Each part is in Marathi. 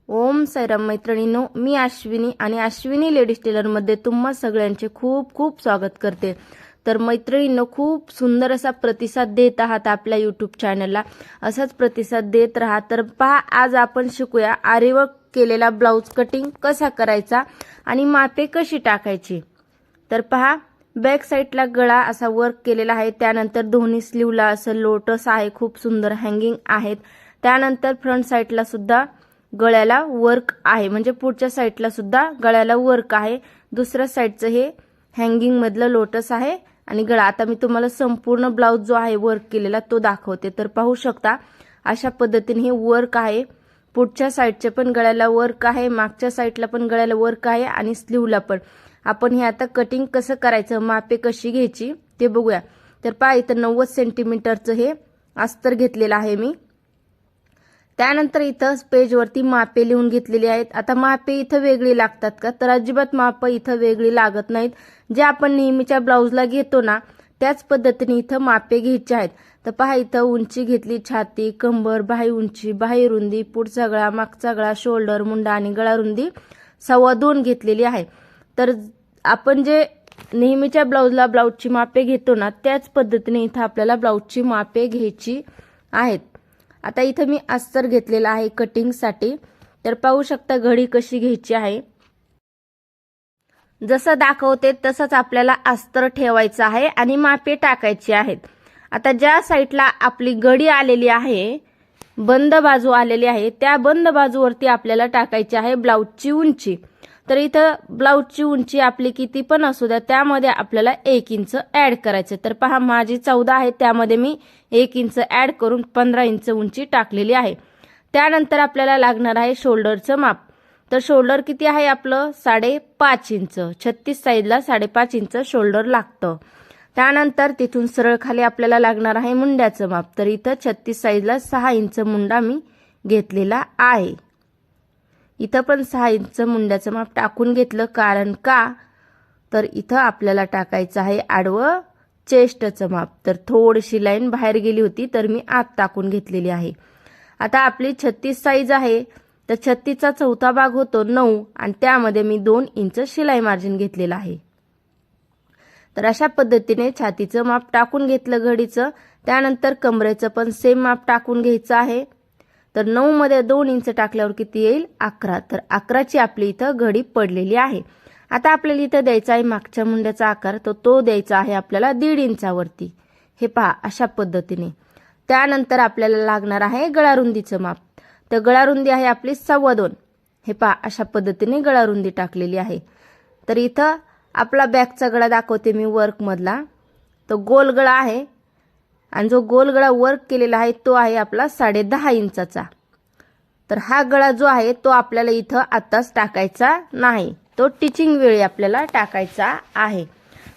ओम साईराम मैत्रिणींनो, मी अश्विनी आणि अश्विनी लेडीज टेलरमध्ये तुम्हा सगळ्यांचे खूप खूप स्वागत करते। तर मैत्रिणींनो, खूप सुंदर असा प्रतिसाद देत आहात आपल्या यूट्यूब चॅनलला, असाच प्रतिसाद देत राहा। तर पहा, आज आपण शिकूया आरीवर्क केलेला ब्लाउज कटिंग कसा करायचा आणि मापे कशी टाकायची। तर पहा, बॅक साइडला गळा असा वर्क केलेला आहे, त्यानंतर दोन्ही स्लीवला असं लोटस आहे, खूप सुंदर हँगिंग आहेत। त्यानंतर फ्रंट साइडला सुद्धा गळ्याला वर्क आहे, म्हणजे पुढच्या साइडला सुद्धा गळ्याला वर्क आहे। दुसऱ्या साइडचं हे हँगिंग मधलं लोटस आहे आणि गळा। आता मी तुम्हाला संपूर्ण ब्लाउज जो आहे वर्क केलेला तो दाखवते। तर पाहू शकता, अशा पद्धतीने हे वर्क आहे। पुढच्या साइडचे पण गळ्याला वर्क आहे, मागच्या साइडला पण गळ्याला वर्क आहे आणि स्लीवला पण। आपण हे आता कटिंग कसं करायचं, मापे कशी घ्यायची ते बघूया। तर पहा, इथं 90 सेंटीमीटरचं हे अस्तर घेतलेलं आहे मी। त्यानंतर इथं पेजवरती मापे लिहून घेतलेली आहेत। आता मापे इथं वेगळी लागतात का, तर अजिबात मापे इथं वेगळी लागत नाहीत। जे आपण नेहमीच्या ब्लाउजला घेतो ना, त्याच पद्धतीने इथं मापे घ्यायचे आहेत। तर पहा, इथं उंची घेतली, छाती, कंबर, बाही उंची, बाही रुंदी, पुढचा गळा, मागचा गळा, शोल्डर, मुंडा आणि गळा रुंदी 2.25 घेतलेली आहे। तर आपण जे नेहमीच्या ब्लाउजला ब्लाउजची मापे घेतो ना, त्याच पद्धतीने इथं आपल्याला ब्लाउजची मापे घ्यायची आहेत। आता इथं मी अस्तर घेतलेला आहे कटिंग साठी। तर पाहू शकता घडी कशी घ्यायची आहे, जसं दाखवते तसंच आपल्याला अस्तर ठेवायचं आहे आणि मापे टाकायची आहेत। आता ज्या साइडला आपली घडी आलेली आहे, बंद बाजू आलेली आहे, त्या बंद बाजूवरती आपल्याला टाकायची आहे ब्लाउजची उंची। तर इथं ब्लाउजची उंची आपली किती पण असू द्या, त्यामध्ये आपल्याला 1 इंच ऍड करायचं। तर पहा, माझी 14 आहे, त्यामध्ये मी 1 इंच ऍड करून 15 इंच उंची टाकलेली आहे। त्यानंतर आपल्याला लागणार आहे शोल्डरचं माप। तर शोल्डर किती आहे आपलं, 5.5 इंच। 36 साईजला 5.5 इंच शोल्डर लागतं। त्यानंतर तिथून सरळ खाली आपल्याला लागणार आहे मुंड्याचं माप। तर इथं 36 साईजला 6 इंच मुंडा मी घेतलेला आहे। इथं पण 6 इंच मुंड्याचं माप टाकून घेतलं, कारण का, तर इथं आपल्याला टाकायचं आहे आडवं चेस्टचं माप। तर थोडीशी लाईन बाहेर गेली होती, तर मी आत टाकून घेतलेली आहे। आता आपली 36 साईज आहे, तर 36चा चौथा भाग होतो 9 आणि त्यामध्ये मी 2 इंच शिलाई मार्जिन घेतलेलं आहे। तर अशा पद्धतीने छातीचं माप टाकून घेतलं घडीचं। त्यानंतर कमरेचं पण सेम माप टाकून घ्यायचं आहे। तर 9 मध्ये 2 इंच टाकल्यावर किती येईल, 11। तर 11ची आपली इथं घडी पडलेली आहे। आता आपल्याला इथं द्यायचा आहे मागच्या मुंड्याचा आकार, तर तो द्यायचा आहे आपल्याला 1.5 इंचावरती। हे पहा, अशा पद्धतीने। त्यानंतर आपल्याला लागणार आहे गळारुंदीचं माप। तर गळारुंदी आहे आपली 2.25। हे पहा, अशा पद्धतीने गळारुंदी टाकलेली आहे। तर इथं आपला बॅकचा गळा दाखवते मी वर्क मधला। तो गोल गळा आहे आणि जो गोल गळा वर्क केलेला आहे तो आहे आपला 10.5 इंचाचा। तर हा गळा जो आहे तो आपल्याला इथं आताच टाकायचा नाही, तो टिचिंग वेळी आपल्याला टाकायचा आहे।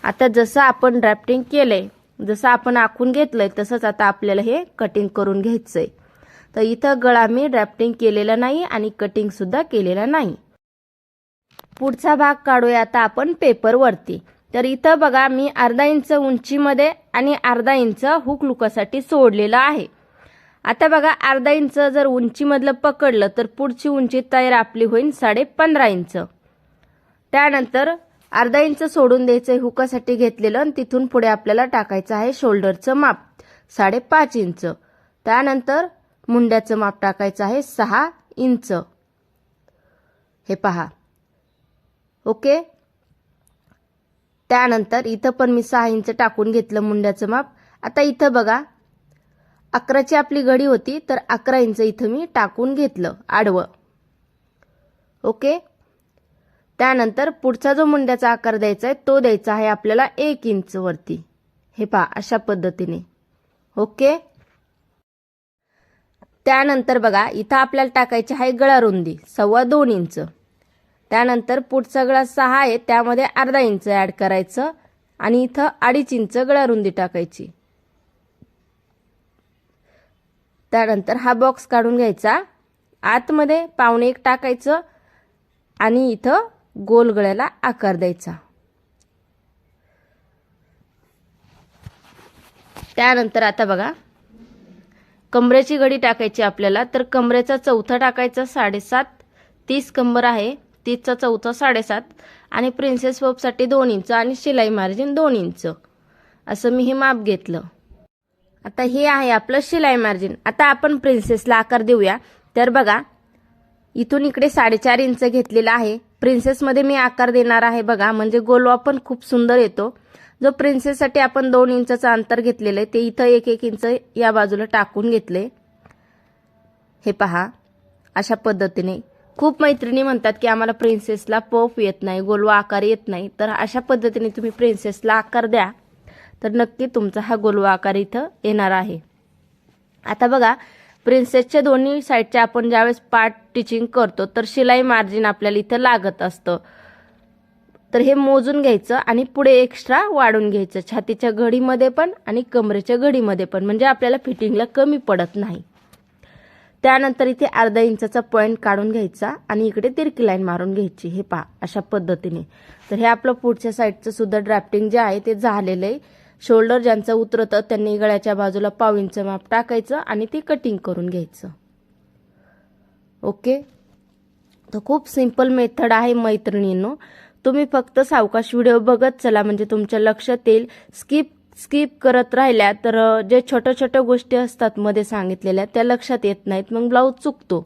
आता जसं आपण ड्राफ्टिंग केलंय, जसं आपण आखून घेतलंय, तसंच आता आपल्याला हे कटिंग करून घ्यायचंय। तर इथं गळा मी ड्राफ्टिंग केलेला नाही आणि कटिंग सुद्धा केलेला नाही। पुढचा भाग काढूया आता आपण पेपर वरती। तर इथं बघा, मी अर्धा इंच उंचीमध्ये आणि अर्धा इंच हुक लुकासाठी सोडलेला आहे। आता बघा, अर्धा इंच जर उंचीमधलं पकडलं तर पुढची उंची तयार आपली होईल 15.5 इंच। त्यानंतर अर्धा इंच सोडून द्यायचं हुकासाठी घेतलेलं आणि तिथून पुढे आपल्याला टाकायचं आहे शोल्डरचं माप 5.5 इंच। त्यानंतर मुंड्याचं माप टाकायचं आहे 6 इंच। हे पहा, ओके। त्यानंतर इथं पण मी 6 इंच टाकून घेतलं मुंड्याचं माप। आता इथं बघा, 11ची आपली घडी होती, तर 11 इंच इथं मी टाकून घेतलं आडवं, ओके। त्यानंतर पुढचा जो मुंड्याचा आकार द्यायचा आहे तो द्यायचा आहे आपल्याला 1 इंच वरती। हे पहा, अशा पद्धतीने, ओके। त्यानंतर बघा, इथं आपल्याला टाकायची आहे गळारुंदी 2.25 इंच। त्यानंतर पुढचा गळा 6 आहे, त्यामध्ये अर्धा इंच ऍड करायचं आणि इथं 2.5 इंच गळारुंदी टाकायची। त्यानंतर हा बॉक्स काढून घ्यायचा, आतमध्ये 1.25 टाकायचं आणि इथं गोल गळ्याला आकार द्यायचा। त्यानंतर आता बघा, कमरेची घडी टाकायची आपल्याला। तर कमरेचा चौथा टाकायचा 7.5 30 कंबर आहे, 30चा चौथा 7.5 आणि प्रिन्सेस पफसाठी 2 इंच आणि शिलाई मार्जिन 2 इंच असं मी हे माप घेतलं. आता हे आहे आपलं शिलाई मार्जिन. आता आपण प्रिन्सेसला आकार देऊया. तर बघा इथून इकडे 4.5 इंच घेतलेला आहे. प्रिन्सेसमध्ये मी आकार देणार आहे बघा, म्हणजे गोलवा पण खूप सुंदर येतो. जो प्रिन्सेससाठी आपण 2 इंचचं अंतर घेतलेलं आहे ते इथं 1-1 इंच या बाजूला टाकून घेतले. हे पहा अशा पद्धतीने. खूप मैत्रिणी म्हणतात की आम्हाला प्रिन्सेसला पफ येत नाही, गोलवा आकार येत नाही, तर अशा पद्धतीने तुम्ही प्रिन्सेसला आकार द्या तर नक्की तुमचा हा गोलवा आकार इथं येणार आहे. आता बघा प्रिन्सेसच्या दोन्ही साईडच्या आपण ज्यावेळेस पार्ट स्टिचिंग करतो तर शिलाई मार्जिन आपल्याला इथं लागत असतं. तर हे मोजून घ्यायचं आणि पुढे एक्स्ट्रा वाढून घ्यायचं, छातीच्या घडीमध्ये पण आणि कमरेच्या घडीमध्ये पण, म्हणजे आपल्याला फिटिंगला कमी पडत नाही. त्यानंतर इथे अर्धा इंचाचा पॉइंट काढून घ्यायचा आणि इकडे तिरकी लाईन मारून घ्यायची. हे पहा अशा पद्धतीने. तर हे आपलं पुढच्या साईडचं सुद्धा ड्राफ्टिंग जे आहे ते झालेलं आहे. शोल्डर ज्यांचं उतरतं त्यांनी गळ्याच्या बाजूला 1/2 इंच माप टाकायचं आणि ते कटिंग करून घ्यायचं. ओके. तर खूप सिंपल मेथड आहे मैत्रिणींनो. तुम्ही फक्त सावकाश व्हिडिओ बघत चला, म्हणजे तुमच्या लक्षात येईल. स्किप करत राहिल्या तर जे छोट्या छोट्या गोष्टी असतात मध्ये सांगितलेल्या त्या लक्षात येत नाहीत, मग ब्लाऊज चुकतो.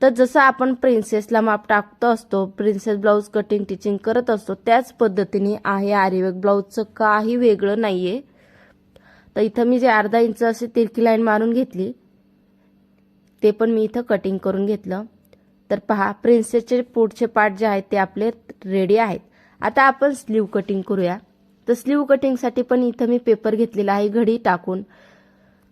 तर जसं आपण प्रिन्सेसला माप टाकतो असतो, प्रिन्सेस ब्लाऊज कटिंग टिचिंग करत असतो, त्याच पद्धतीने आहे आरीवर्क ब्लाऊजचं, काही वेगळं नाहीये. तर इथं मी जे अर्धा इंच असे तिरकी लाईन मारून घेतली ते पण मी इथं कटिंग करून घेतलं. तर पहा प्रिन्सेसचे पुढचे पार्ट जे आहेत ते आपले रेडी आहेत. आता आपण स्लीव कटिंग करूया. तर स्लीव कटिंगसाठी पण इथं मी पेपर घेतलेला आहे घडी टाकून.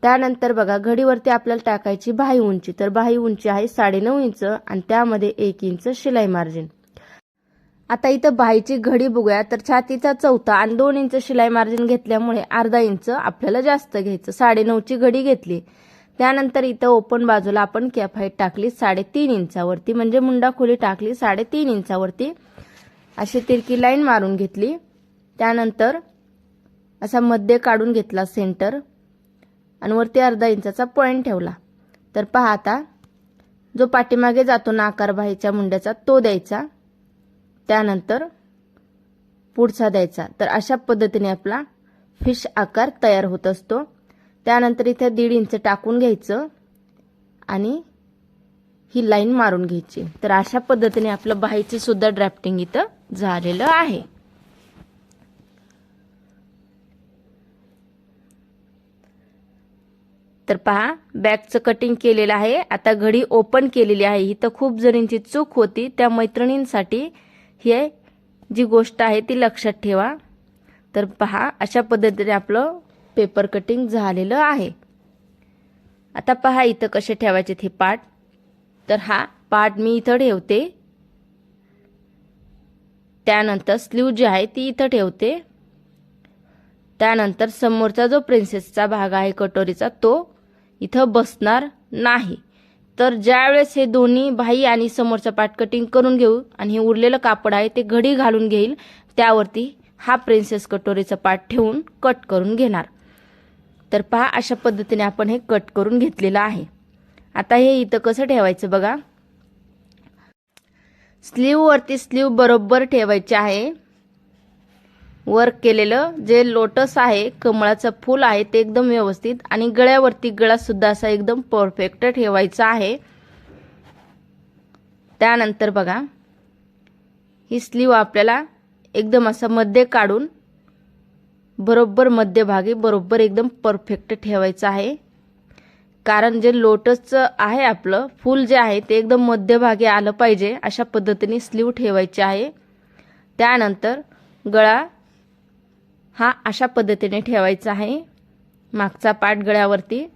त्यानंतर बघा घडीवरती आपल्याला टाकायची बाही उंची. तर बाही उंची आहे 9.5 इंच आणि त्यामध्ये 1 इंच शिलाई मार्जिन. आता इथं बाहीची घडी बघूया. तर छातीचा चौथा आणि 2 इंच शिलाई मार्जिन घेतल्यामुळे अर्धा इंच आपल्याला जास्त घ्यायचं. 9.5ची घडी घेतली. त्यानंतर इथं ओपन बाजूला आपण कॅप हाईट टाकली 3.5 इंचावरती, म्हणजे मुंडा खोली टाकली 3.5 इंचावरती. अशी तिरकी लाईन मारून घेतली. त्यानंतर असा मध्ये काढून घेतला सेंटर आणि वरती अर्धा इंचाचा पॉइंट ठेवला. तर पहा आता जो पाठीमागे जातो ना आकार बाहीच्या मुंड्याचा तो द्यायचा, त्यानंतर पुढचा द्यायचा. तर अशा पद्धतीने आपला फिश आकार तयार होत असतो. त्यानंतर इथे 1.5 इंच टाकून घ्यायचं आणि ही लाईन मारून घ्यायची. तर अशा पद्धतीने आपलं बाहीचे सुद्धा ड्राफ्टिंग इथं झालेलं आहे. तर पहा बॅकचं कटिंग केलेलं आहे. आता घडी ओपन केलेली आहे. इथं खूप जणींची चूक होती, त्या मैत्रिणींसाठी ही जी गोष्ट आहे ती लक्षात ठेवा. तर पहा अशा पद्धतीने आपलं पेपर कटिंग झालेलं आहे. आता पहा इथं कसे ठेवायचे हे पार्ट. तर हा पार्ट मी इथं ठेवते. त्यानंतर स्लीव जी आहे ती इथं ठेवते. त्यानंतर समोरचा जो प्रिन्सेसचा भाग आहे कटोरीचा तो इथं बसणार नाही. तर ज्यावेळेस हे दोन्ही बाही आणि समोरचा पार्ट कटिंग करून घेऊ आणि हे उरलेलं कापड आहे ते घडी घालून घेईल, त्यावरती हा प्रिन्सेस कटोरीचा पार्ट ठेवून कट करून घेणार. तर पहा अशा पद्धतीने आपण हे कट करून घेतलेलं आहे. आता हे इथं कसं ठेवायचं बघा. स्लीव वरती स्लीव बरोबर ठेवायचे आहे. वर्क केलेलं जे लोटस आहे, कमळाचं फूल आहे ते एकदम व्यवस्थित, आणि गळ्यावरती गळा सुद्धा असा एकदम परफेक्ट ठेवायचा आहे. त्यानंतर बघा ही स्लीव आपल्याला एकदम असं मध्ये काढून बरोबर मध्यभागी बरोबर एकदम परफेक्ट ठेवायचं आहे. कारण जे लोटसचं आहे आपलं फूल जे आहे ते एकदम मध्यभागी आलं पाहिजे, अशा पद्धतीने स्लीव ठेवायची आहे. त्यानंतर गळा हा अशा पद्धतीने ठेवायचा आहे, मागचा पार्ट गळ्यावरती.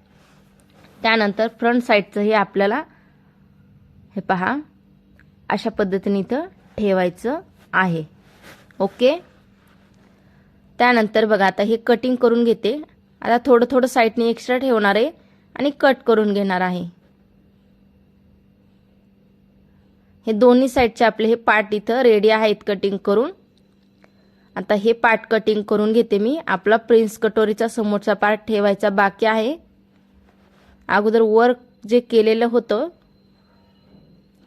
त्यानंतर फ्रंट साईडचं हे आपल्याला हे पहा अशा पद्धतीने इथं ठेवायचं आहे. ओके. त्यानंतर बघा आता हे कटिंग करून घेते. आता थोडं थोडं साईडने एक्स्ट्रा ठेवणार आहे आणि कट करून घेणार आहे. हे दोन्ही साईडचे आपले हे पार्ट इथं रेडी आहेत कटिंग करून. आता हे पार्ट कटिंग करून घेते मी. आपला प्रिन्स कटोरीचा समोरचा पार्ट ठेवायचा बाकी आहे. अगोदर वर्क जे केलेलं होतं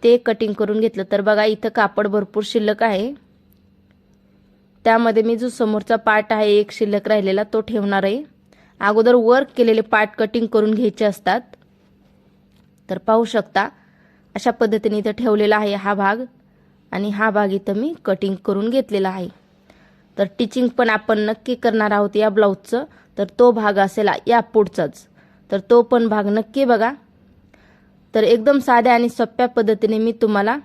ते कटिंग करून घेतलं. तर बघा इथं कापड भरपूर शिल्लक आहे. त्यामध्ये मी जो समोरचा पार्ट आहे एक शिल्लक राहिलेला तो ठेवणार आहे. अगोदर वर्क केलेले पार्ट कटिंग करून घ्यायचे असतात. तर पाहू शकता अशा पद्धतीने इथं ठेवलेला आहे हा भाग आणि हा भाग इथं मी कटिंग करून घेतलेला आहे. तर टिचिंग पण आपण नक्की करणार आहोत या ब्लाऊजचं. तर तो भाग असेल या पुढचाच. तर तो पण भाग नक्की बघा. तर एकदम साध्या आणि सोप्या पद्धतीने मी तुम्हाला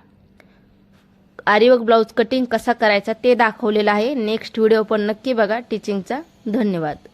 आरीवर्क ब्लाऊज कटिंग कसा करायचा ते दाखवलेलं आहे. नेक्स्ट व्हिडिओ पण नक्की बघा टिचिंगचा. धन्यवाद.